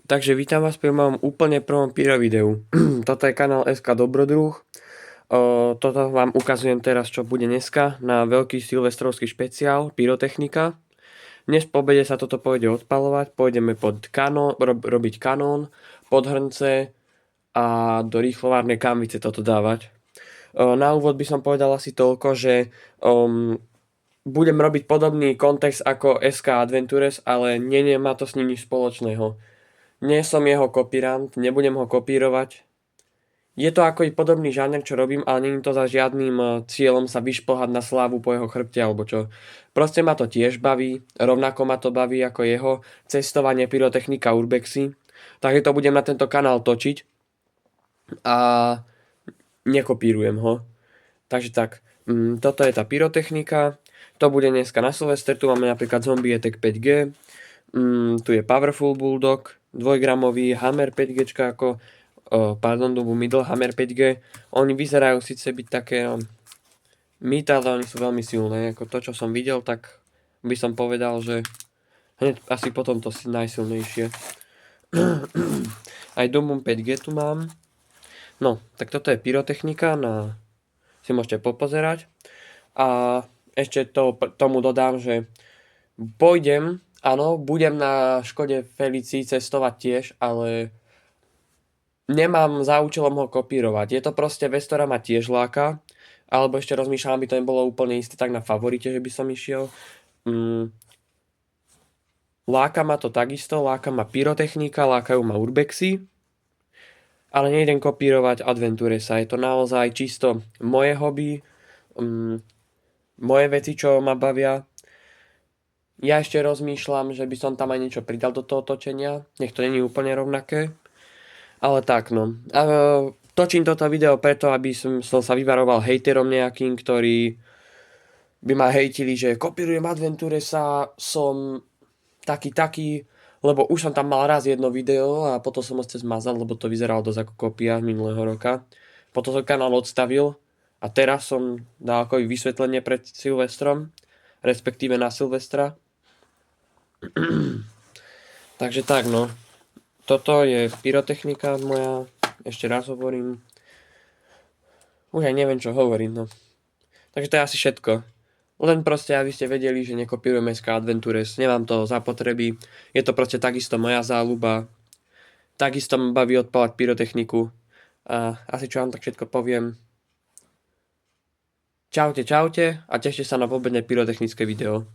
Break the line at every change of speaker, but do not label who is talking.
Takže vítam vás pri mojom úplne prvom pyro videu. Toto je kanál SK Dobrodruh. Toto vám ukazujem teraz, čo bude dneska na veľký silvestrovský špeciál Pyrotechnika. Dnes po obede sa toto pôjde odpalovať, pôjdeme robiť kanón, pod hrnce a do rýchlovárnej kanvice toto dávať. Na úvod by som povedal asi toľko, že budem robiť podobný kontext ako SK Adventures, ale nemá to s ním nič spoločného. Nie som jeho kopírant, nebudem ho kopírovať. Je to ako i podobný žáner, čo robím, ale nie je to za žiadnym cieľom sa vyšplhať na slávu po jeho chrbte alebo čo. Proste ma to tiež baví, rovnako ma to baví ako jeho cestovanie pyrotechnika Urbexy. Takže to budem na tento kanál točiť a nekopírujem ho. Takže tak, toto je tá pyrotechnika. To bude dneska na Silvester, tu máme napríklad Zombie Attack 5G, tu je Powerful Bulldog, 2-gramový Hammer 5G, Double Middle Hammer 5G. Oni vyzerajú síce byť také mýt, ale oni sú veľmi silné. Ako to, čo som videl, tak by som povedal, že hneď asi potom to najsilnejšie. Aj Doom 5G tu mám. No, tak toto je pyrotechnika, si môžete popozerať. A ešte tomu dodám, že budem na Škode Felici cestovať tiež, ale nemám za účelom ho kopírovať. Je to proste vec, ktorá ma tiež láka, alebo ešte rozmýšľam, aby to nebolo úplne isté tak na favorite, že by som išiel. Láka ma to takisto, láka ma pyrotechnika, lákajú ma urbexy, ale nejdem kopírovať Adventuresa. Je to naozaj čisto moje hobby, moje veci, čo ma bavia. Ja ešte rozmýšľam, že by som tam aj niečo pridal do toho točenia. Nech to není úplne rovnaké. Ale tak no. Točím toto video preto, aby som sa vyvaroval hejterom nejakým, ktorí by ma hejtili, že kopírujem Adventuresa, som taký, lebo už som tam mal raz jedno video a potom som ho zmazal, lebo to vyzeralo dosť ako kopia minulého roka. Potom som kanál odstavil a teraz som dal ako vysvetlenie pred Silvestrom, respektíve na Silvestra. Takže tak no. Toto je pyrotechnika moja. Ešte raz hovorím. Už aj neviem, čo hovorím, no. Takže to je asi všetko. Len proste, aby ste vedeli, že nekopírujem SK Adventures. Nemám to zapotreby. Je to proste takisto moja záľuba. Takisto ma baví odpálať pyrotechniku. A asi čo vám tak všetko poviem. Čaute a tešte sa na pobedné pyrotechnické video.